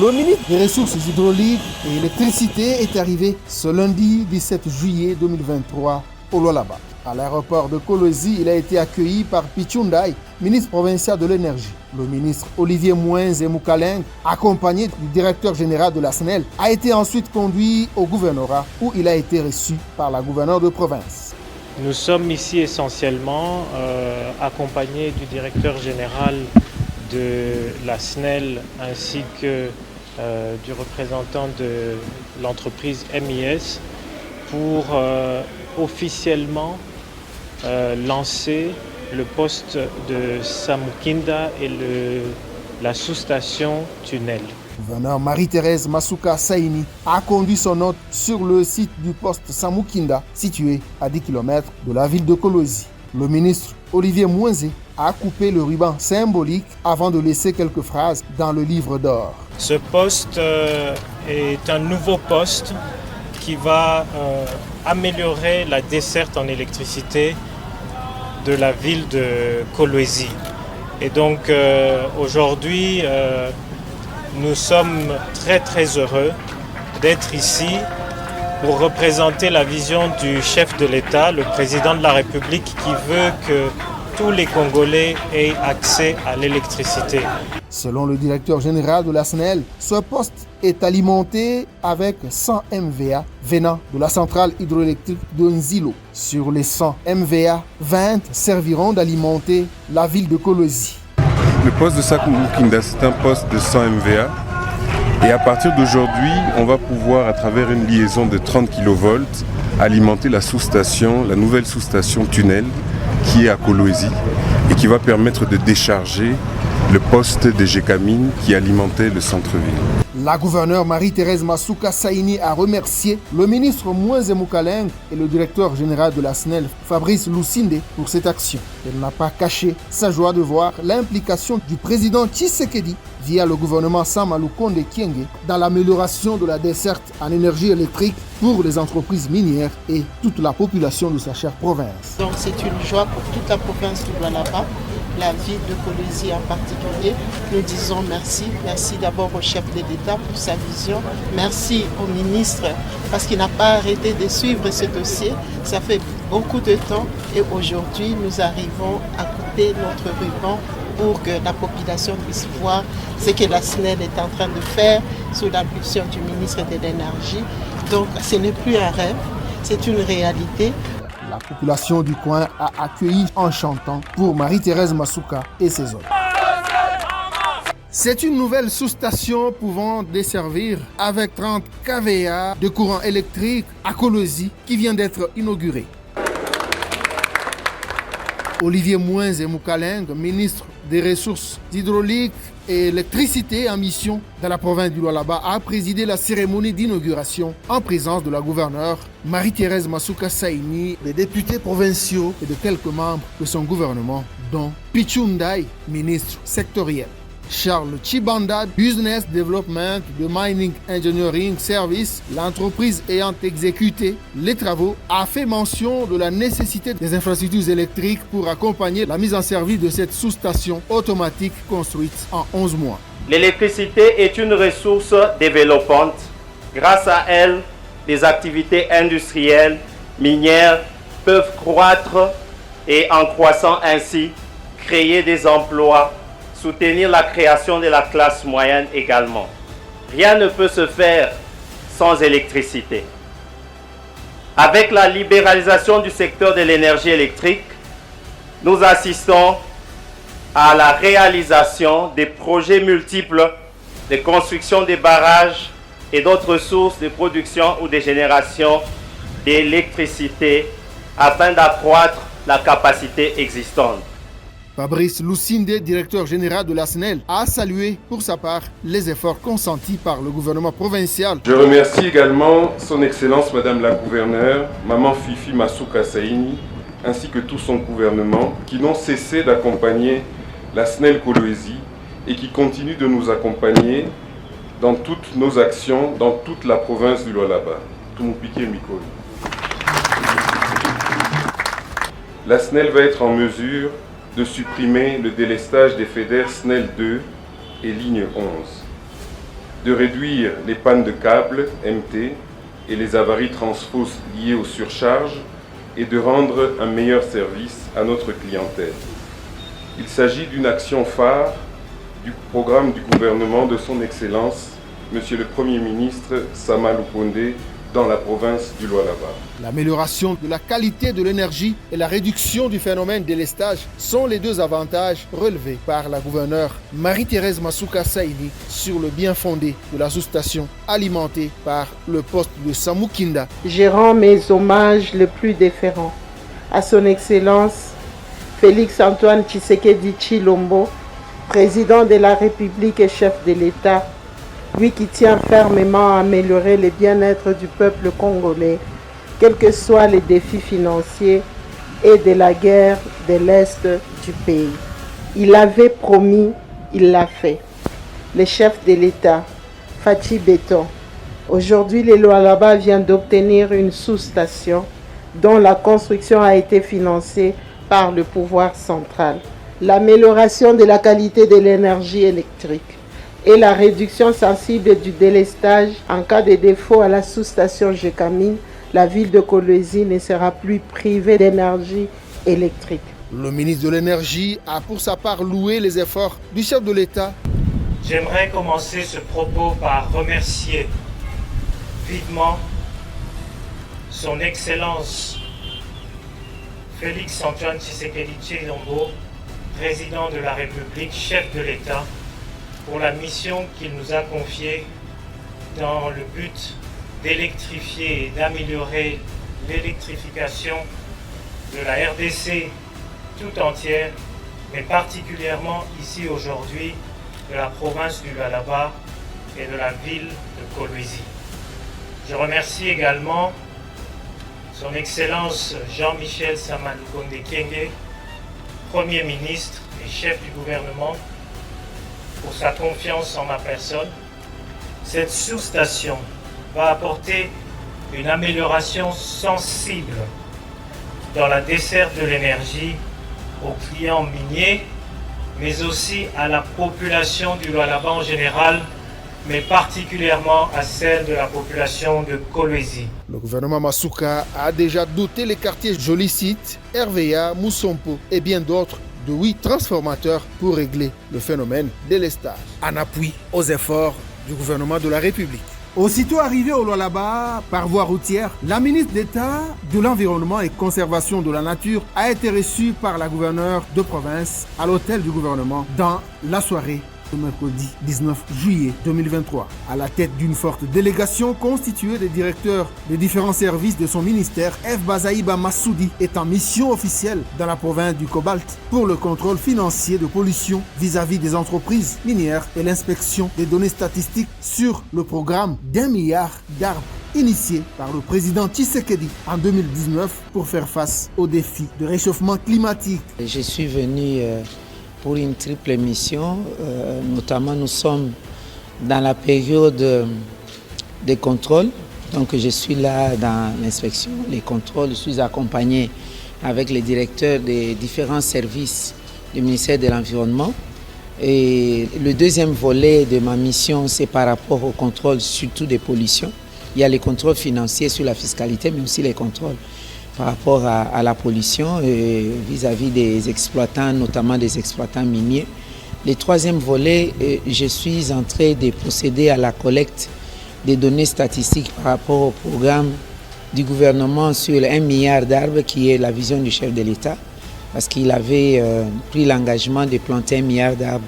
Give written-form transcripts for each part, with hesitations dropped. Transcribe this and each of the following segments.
Le ministre des Ressources hydrauliques et électricité est arrivé ce lundi 17 juillet 2023 au Lualaba. À l'aéroport de Kolwezi, il a été accueilli par Pichundaï, ministre provincial de l'énergie. Le ministre Olivier Mouinze Moukaleng, accompagné du directeur général de la SNEL, a été ensuite conduit au gouvernorat où il a été reçu par la gouverneure de province. Nous sommes ici essentiellement accompagnés du directeur général de la SNEL ainsi que du représentant de l'entreprise MIS pour officiellement lancer le poste de Samoukinda et la sous-station Tunnel. Le gouverneur Marie-Thérèse Masuka Saini a conduit son hôte sur le site du poste Samoukinda, situé à 10 km de la ville de Kolwezi. Le ministre Olivier Mouinze a coupé le ruban symbolique avant de laisser quelques phrases dans le livre d'or. Ce poste est un nouveau poste qui va améliorer la desserte en électricité de la ville de Kolwezi. Et donc aujourd'hui, nous sommes très heureux d'être ici pour représenter la vision du chef de l'État, le président de la République, qui veut que tous les Congolais aient accès à l'électricité. Selon le directeur général de la SNEL, ce poste est alimenté avec 100 MVA venant de la centrale hydroélectrique de Nzilo. Sur les 100 MVA, 20 serviront d'alimenter la ville de Kolwezi. Le poste de Samoukinda, c'est un poste de 100 MVA. Et à partir d'aujourd'hui, on va pouvoir, à travers une liaison de 30 kV, alimenter la sous-station, la nouvelle sous-station Tunnel, qui est à Kolwezi, et qui va permettre de décharger le poste de Gécamine qui alimentait le centre-ville. La gouverneure Marie-Thérèse Masuka Saini a remercié le ministre Mouinze Moukaleng et le directeur général de la SNEL, Fabrice Lusinde, pour cette action. Elle n'a pas caché sa joie de voir l'implication du président Tshisekedi via le gouvernement Sama Lukonde Kyenge dans l'amélioration de la desserte en énergie électrique pour les entreprises minières et toute la population de sa chère province. Donc c'est une joie pour toute la province du Lualaba, la ville de Kolwezi en particulier. Nous disons merci. Merci d'abord au chef de l'État pour sa vision. Merci au ministre parce qu'il n'a pas arrêté de suivre ce dossier. Ça fait beaucoup de temps et aujourd'hui nous arrivons à couper notre ruban pour que la population puisse voir ce que la SNEL est en train de faire sous l'impulsion du ministre de l'Énergie. Donc ce n'est plus un rêve, c'est une réalité. La population du coin a accueilli en chantant pour Marie-Thérèse Masuka et ses autres. C'est une nouvelle sous-station pouvant desservir avec 30 kVA de courant électrique à Kolwezi qui vient d'être inaugurée. Olivier Mouinze Moukaleng, ministre des Ressources hydrauliques et électricité en mission dans la province du Lualaba, a présidé la cérémonie d'inauguration en présence de la gouverneure Marie-Thérèse Masuka Saini, des députés provinciaux et de quelques membres de son gouvernement, dont Pichundaï, ministre sectoriel. Charles Chibanda, Business Development de Mining Engineering Service, l'entreprise ayant exécuté les travaux, a fait mention de la nécessité des infrastructures électriques pour accompagner la mise en service de cette sous-station automatique construite en 11 mois. L'électricité est une ressource développante. Grâce à elle, les activités industrielles, minières peuvent croître et en croissant ainsi, créer des emplois, soutenir la création de la classe moyenne également. Rien ne peut se faire sans électricité. Avec la libéralisation du secteur de l'énergie électrique, nous assistons à la réalisation des projets multiples de construction des barrages et d'autres sources de production ou de génération d'électricité afin d'accroître la capacité existante. Fabrice Lusinde, directeur général de la SNEL, a salué pour sa part les efforts consentis par le gouvernement provincial. Je remercie également son Excellence Madame la Gouverneure, Maman Fifi Masuka Saini, ainsi que tout son gouvernement, qui n'ont cessé d'accompagner la SNEL Kolwezi et qui continuent de nous accompagner dans toutes nos actions, dans toute la province du Lualaba. Tout mon piqué Mikol. La SNEL va être en mesure de supprimer le délestage des fédères SNEL 2 et ligne 11. de réduire les pannes de câbles MT et les avaries transfos liées aux surcharges et de rendre un meilleur service à notre clientèle. Il s'agit d'une action phare du programme du gouvernement de son Excellence, Monsieur le Premier ministre Sama Lukonde, dans la province du Lualaba. L'amélioration de la qualité de l'énergie et la réduction du phénomène délestage sont les deux avantages relevés par la gouverneure Marie-Thérèse Masuka Saïdi sur le bien fondé de la sous-station alimentée par le poste de Samoukinda. Je rends mes hommages les plus déférents à son Excellence Félix-Antoine Tshisekedi Tshilombo, président de la République et chef de l'État, lui qui tient fermement à améliorer le bien-être du peuple congolais, quels que soient les défis financiers et de la guerre de l'Est du pays. Il avait promis, il l'a fait. Le chef de l'État, Fachi Beton, aujourd'hui le Lualaba vient d'obtenir une sous-station dont la construction a été financée par le pouvoir central. L'amélioration de la qualité de l'énergie électrique et la réduction sensible du délestage en cas de défaut à la sous-station Gécamine, la ville de Kolwezi ne sera plus privée d'énergie électrique. Le ministre de l'Énergie a pour sa part loué les efforts du chef de l'État. J'aimerais commencer ce propos par remercier vivement son Excellence Félix-Antoine Tshisekedi Tshilombo, président de la République, chef de l'État, pour la mission qu'il nous a confiée dans le but d'électrifier et d'améliorer l'électrification de la RDC tout entière, mais particulièrement ici aujourd'hui de la province du Lualaba et de la ville de Kolwezi. Je remercie également son Excellence Jean-Michel Sama Lukonde Kyenge, Premier ministre et chef du gouvernement, pour sa confiance en ma personne. Cette sous-station va apporter une amélioration sensible dans la desserte de l'énergie aux clients miniers, mais aussi à la population du Lualaba en général, mais particulièrement à celle de la population de Kolwezi. Le gouvernement Masuka a déjà doté les quartiers Jolicite, RVA, Moussompo et bien d'autres de 8 transformateurs pour régler le phénomène délestage, en appui aux efforts du gouvernement de la République. Aussitôt arrivé au Lualaba par voie routière, la ministre d'État de l'Environnement et Conservation de la Nature a été reçue par la gouverneure de province à l'hôtel du gouvernement dans la soirée le mercredi 19 juillet 2023. À la tête d'une forte délégation constituée des directeurs des différents services de son ministère, F. Bazaïba Massoudi est en mission officielle dans la province du Cobalt pour le contrôle financier de pollution vis-à-vis des entreprises minières et l'inspection des données statistiques sur le programme d'1 milliard d'arbres initié par le président Tshisekedi en 2019 pour faire face aux défis de réchauffement climatique. Je suis venu pour une triple mission, notamment nous sommes dans la période de contrôle, donc je suis là dans l'inspection, les contrôles, je suis accompagné avec les directeurs des différents services du ministère de l'Environnement. Et le deuxième volet de ma mission, c'est par rapport au contrôle surtout des pollutions. Il y a les contrôles financiers sur la fiscalité, mais aussi les contrôles par rapport à la pollution vis-à-vis des exploitants, notamment des exploitants miniers. Le troisième volet, je suis en train de procéder à la collecte des données statistiques par rapport au programme du gouvernement sur 1 milliard d'arbres qui est la vision du chef de l'État, parce qu'il avait pris l'engagement de planter 1 milliard d'arbres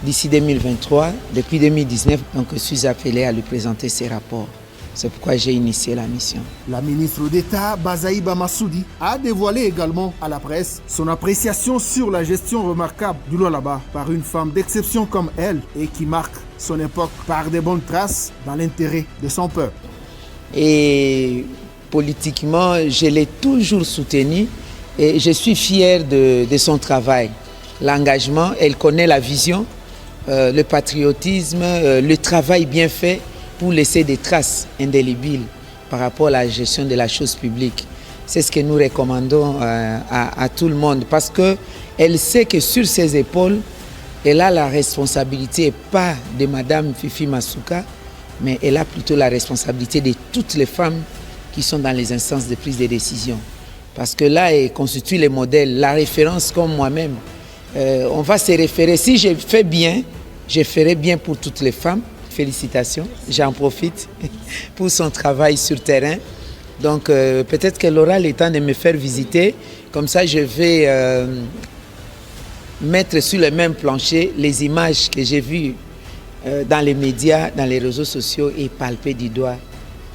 d'ici 2023. Depuis 2019, donc je suis appelé à lui présenter ces rapports. C'est pourquoi j'ai initié la mission. La ministre d'État, Bazaïba Massoudi, a dévoilé également à la presse son appréciation sur la gestion remarquable du Lualaba par une femme d'exception comme elle et qui marque son époque par des bonnes traces dans l'intérêt de son peuple. Et politiquement, je l'ai toujours soutenue et je suis fier de son travail. L'engagement, elle connaît la vision, le patriotisme, le travail bien fait pour laisser des traces indélébiles par rapport à la gestion de la chose publique. C'est ce que nous recommandons à tout le monde parce qu'elle sait que sur ses épaules, elle a la responsabilité, pas de Madame Fifi Masuka, mais elle a plutôt la responsabilité de toutes les femmes qui sont dans les instances de prise de décision. Parce que là, elle constitue le modèle, la référence comme moi-même. On va se référer. Si je fais bien, je ferai bien pour toutes les femmes. Félicitations, j'en profite pour son travail sur terrain. Donc peut-être qu'elle aura le temps de me faire visiter. Comme ça, je vais mettre sur le même plancher les images que j'ai vues dans les médias, dans les réseaux sociaux et palper du doigt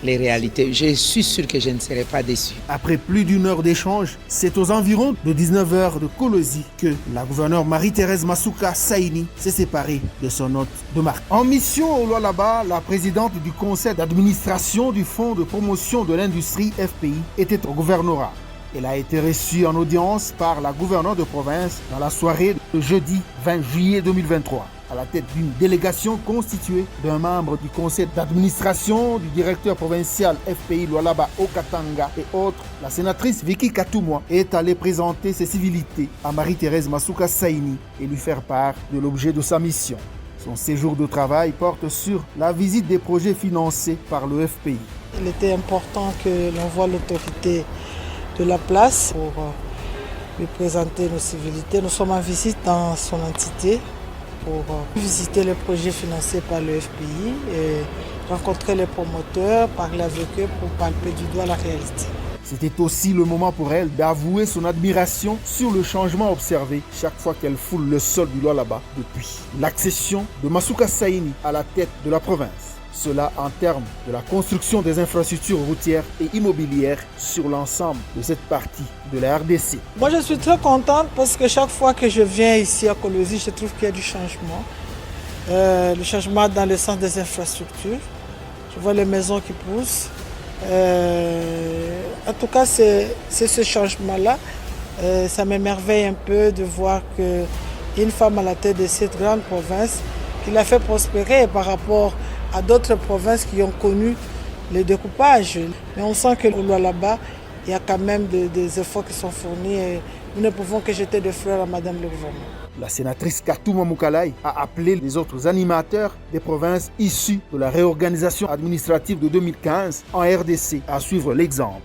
les réalités. Je suis sûr que je ne serai pas déçu. Après plus d'une heure d'échange, c'est aux environs de 19h de Kolosi que la gouverneure Marie-Thérèse Masuka Saini s'est séparée de son hôte de marque. En mission au Lualaba, la présidente du conseil d'administration du Fonds de promotion de l'industrie FPI était au gouvernorat. Elle a été reçue en audience par la gouverneure de province dans la soirée de jeudi 20 juillet 2023. À la tête d'une délégation constituée d'un membre du conseil d'administration, du directeur provincial FPI Lualaba Okatanga et autres, la sénatrice Vicky Katoumwa est allée présenter ses civilités à Marie-Thérèse Masuka Saini et lui faire part de l'objet de sa mission. Son séjour de travail porte sur la visite des projets financés par le FPI. Il était important que l'on voie l'autorité de la place pour lui présenter nos civilités. Nous sommes en visite dans son entité pour visiter les projets financés par le FPI et rencontrer les promoteurs, parler avec eux pour palper du doigt la réalité. C'était aussi le moment pour elle d'avouer son admiration sur le changement observé chaque fois qu'elle foule le sol du Lualaba depuis l'accession de Masuka Saini à la tête de la province. Cela en termes de la construction des infrastructures routières et immobilières sur l'ensemble de cette partie de la RDC. Moi, je suis très contente parce que chaque fois que je viens ici à Kolosi, je trouve qu'il y a du changement. Le changement dans le sens des infrastructures. Je vois les maisons qui poussent. En tout cas, c'est ce changement-là. Ça m'émerveille un peu de voir qu'une femme à la tête de cette grande province qui l'a fait prospérer par rapport à d'autres provinces qui ont connu le découpage. Mais on sent que là-bas, il y a quand même des efforts qui sont fournis et nous ne pouvons que jeter des fleurs à Madame le gouvernement. La sénatrice Katoumwa Mukalai a appelé les autres animateurs des provinces issues de la réorganisation administrative de 2015 en RDC à suivre l'exemple.